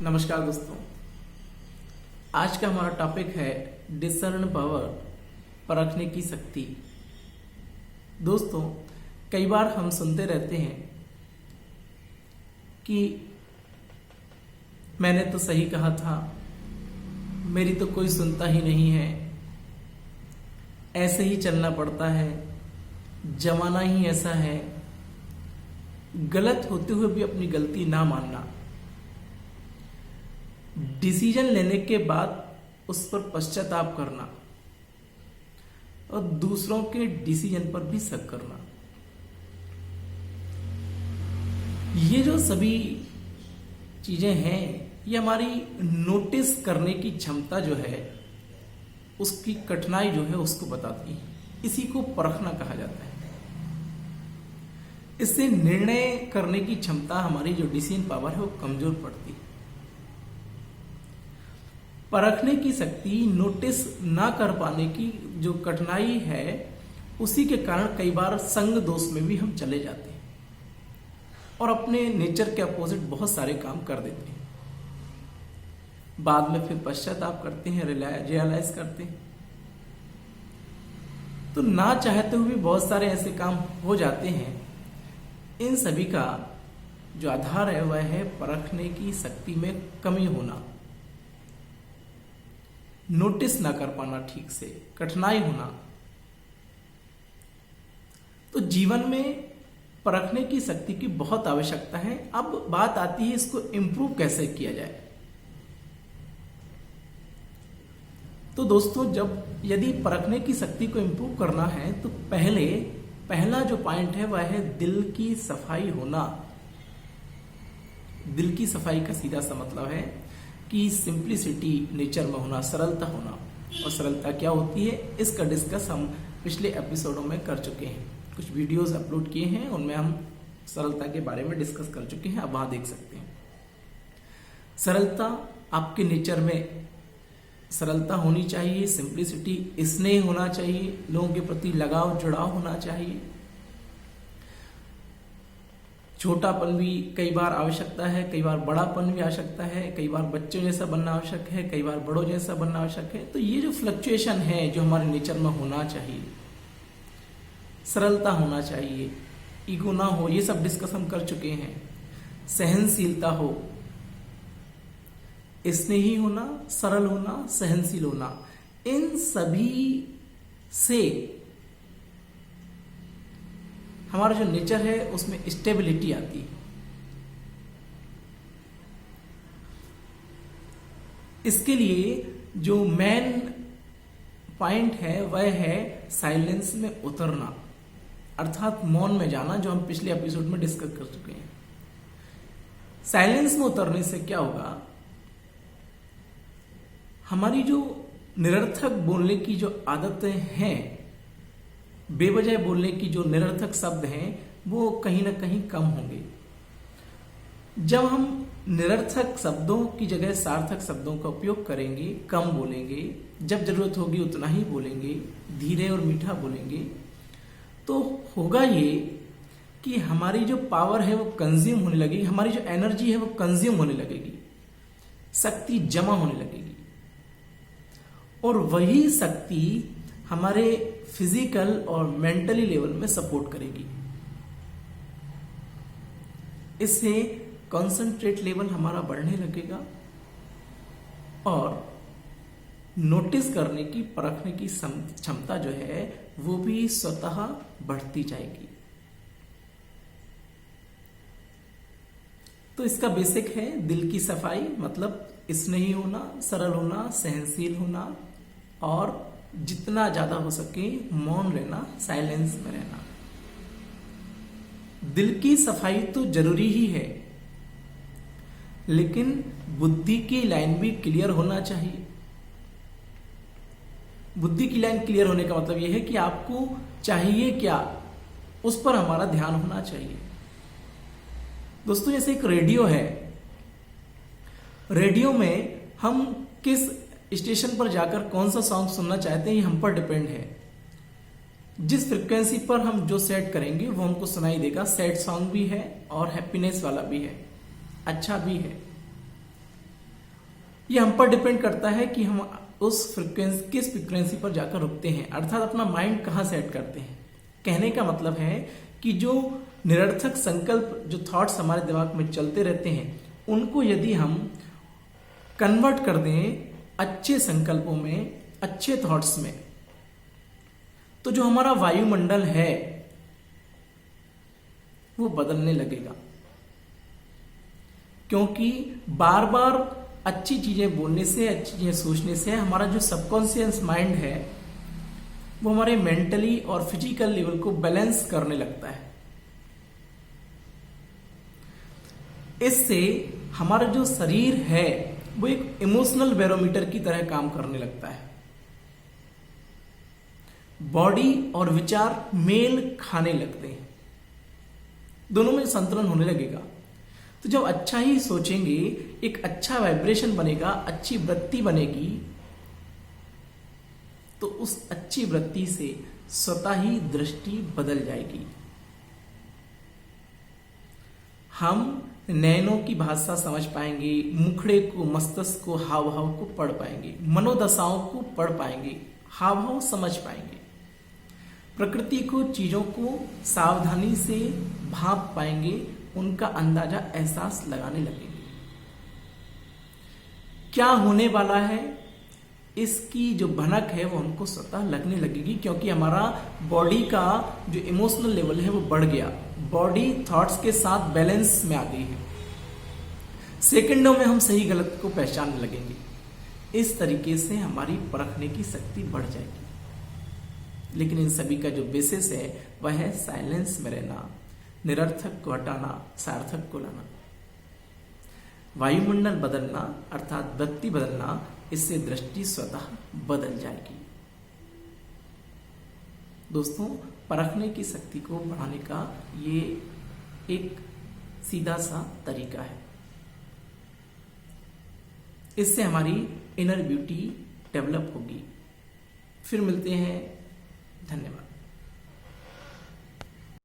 नमस्कार दोस्तों, आज का हमारा टॉपिक है डिसर्न पावर, परखने की शक्ति। दोस्तों, कई बार हम सुनते रहते हैं कि मैंने तो सही कहा था, मेरी तो कोई सुनता ही नहीं है, ऐसे ही चलना पड़ता है, जमाना ही ऐसा है। गलत होते हुए भी अपनी गलती ना मानना, डिसीजन लेने के बाद उस पर पश्चाताप करना और दूसरों के डिसीजन पर भी शक करना, ये जो सभी चीजें हैं, ये हमारी नोटिस करने की क्षमता जो है, उसकी कठिनाई जो है उसको बताती है। इसी को परखना कहा जाता है। इससे निर्णय करने की क्षमता, हमारी जो डिसीजन पावर है, वो कमजोर पड़ती है। परखने की शक्ति, नोटिस ना कर पाने की जो कठिनाई है, उसी के कारण कई बार संग दोष में भी हम चले जाते हैं और अपने नेचर के अपोजिट बहुत सारे काम कर देते हैं। बाद में फिर पश्चाताप करते हैं, रियलाइज करते हैं। तो ना चाहते हुए भी बहुत सारे ऐसे काम हो जाते हैं। इन सभी का जो आधार है वह है परखने की शक्ति में कमी होना, नोटिस ना कर पाना ठीक से, कठिनाई होना। तो जीवन में परखने की शक्ति की बहुत आवश्यकता है। अब बात आती है इसको इंप्रूव कैसे किया जाए। तो दोस्तों, यदि परखने की शक्ति को इंप्रूव करना है तो पहला जो पॉइंट है वह है दिल की सफाई होना। दिल की सफाई का सीधा सा मतलब है कि सिंप्लिसिटी नेचर में होना, सरलता होना। और सरलता क्या होती है, इसका डिस्कस हम पिछले एपिसोडों में कर चुके हैं। कुछ वीडियोस अपलोड किए हैं, उनमें हम सरलता के बारे में डिस्कस कर चुके हैं, आप वहां देख सकते हैं। सरलता, आपके नेचर में सरलता होनी चाहिए, सिंप्लिसिटी, स्नेह होना चाहिए, लोगों के प्रति लगाव, जुड़ाव होना चाहिए। छोटापन भी कई बार आवश्यकता है, कई बार बड़ापन भी आवश्यकता है, कई बार बच्चों जैसा बनना आवश्यक है, कई बार बड़ों जैसा बनना आवश्यक है। तो ये जो फ्लक्चुएशन है, जो हमारे नेचर में होना चाहिए, सरलता होना चाहिए, ईगो ना हो, ये सब डिस्कस हम कर चुके हैं। सहनशीलता हो, स्नेही होना, सरल होना, सहनशील होना, इन सभी से हमारा जो नेचर है उसमें स्टेबिलिटी आती है। इसके लिए जो मेन पॉइंट है वह है साइलेंस में उतरना, अर्थात मौन में जाना, जो हम पिछले एपिसोड में डिस्कस कर चुके हैं। साइलेंस में उतरने से क्या होगा, हमारी जो निरर्थक बोलने की जो आदतें हैं, बेवजह बोलने की जो निरर्थक शब्द हैं, वो कहीं ना कहीं कम होंगे। जब हम निरर्थक शब्दों की जगह सार्थक शब्दों का उपयोग करेंगे, कम बोलेंगे, जब जरूरत होगी उतना ही बोलेंगे, धीरे और मीठा बोलेंगे, तो होगा ये कि हमारी जो पावर है वो कंज्यूम होने लगेगी, हमारी जो एनर्जी है वो कंज्यूम होने लगेगी, शक्ति जमा होने लगेगी। और वही शक्ति हमारे फिजिकल और मेंटली लेवल में सपोर्ट करेगी। इससे कंसंट्रेट लेवल हमारा बढ़ने लगेगा और नोटिस करने की, परखने की क्षमता जो है वो भी स्वतः बढ़ती जाएगी। तो इसका बेसिक है दिल की सफाई, मतलब स्नेही होना, सरल होना, सहनशील होना और जितना ज्यादा हो सके मौन रहना, साइलेंस में रहना। दिल की सफाई तो जरूरी ही है, लेकिन बुद्धि की लाइन भी क्लियर होना चाहिए। बुद्धि की लाइन क्लियर होने का मतलब यह है कि आपको चाहिए क्या, उस पर हमारा ध्यान होना चाहिए। दोस्तों, जैसे एक रेडियो है, रेडियो में हम किस स्टेशन पर जाकर कौन सा सॉन्ग सुनना चाहते हैं, ये हम पर डिपेंड है। जिस फ्रिक्वेंसी पर हम जो सेट करेंगे वो हमको सुनाई देगा। सैड सॉन्ग भी है और हैप्पीनेस वाला भी है, अच्छा भी है। ये हम पर डिपेंड करता है कि हम उस फ्रिक्वेंसी किस फ्रिक्वेंसी पर जाकर रुकते हैं, अर्थात अपना माइंड कहाँ सेट करते हैं। कहने का मतलब है कि जो निरर्थक संकल्प, जो थॉट्स हमारे दिमाग में चलते रहते हैं, उनको यदि हम कन्वर्ट कर दें अच्छे संकल्पों में, अच्छे थॉट्स में, तो जो हमारा वायुमंडल है वो बदलने लगेगा। क्योंकि बार बार अच्छी चीजें बोलने से, अच्छी चीजें सोचने से हमारा जो सबकॉन्शियस माइंड है वो हमारे मेंटली और फिजिकल लेवल को बैलेंस करने लगता है। इससे हमारा जो शरीर है वो एक इमोशनल बैरोमीटर की तरह काम करने लगता है। बॉडी और विचार मेल खाने लगते हैं, दोनों में संतुलन होने लगेगा। तो जब अच्छा ही सोचेंगे, एक अच्छा वाइब्रेशन बनेगा, अच्छी वृत्ति बनेगी, तो उस अच्छी वृत्ति से स्वतः ही दृष्टि बदल जाएगी। हम नयनों की भाषा समझ पाएंगे, मुखड़े को, मस्तिष्क को, हाव भाव को पढ़ पाएंगे, मनोदशाओं को पढ़ पाएंगे, हाव भाव समझ पाएंगे, प्रकृति को, चीजों को सावधानी से भांप पाएंगे, उनका अंदाजा, एहसास लगाने लगेंगे। क्या होने वाला है इसकी जो भनक है वो हमको स्वतः लगने लगेगी, क्योंकि हमारा बॉडी का जो इमोशनल लेवल है वो बढ़ गया, बॉडी थॉट्स के साथ बैलेंस में आ गई है। सेकंडों में हम सही गलत को पहचानने लगेंगे। इस तरीके से हमारी परखने की शक्ति बढ़ जाएगी। लेकिन इन सभी का जो बेसिस है वह है साइलेंस में रहना, निरर्थक को हटाना, सार्थक को लाना, वायुमंडल बदलना अर्थात वृत्ति बदलना, इससे दृष्टि स्वतः बदल जाएगी। दोस्तों, परखने की शक्ति को बढ़ाने का ये एक सीधा सा तरीका है। इससे हमारी इनर ब्यूटी डेवलप होगी। फिर मिलते हैं। धन्यवाद।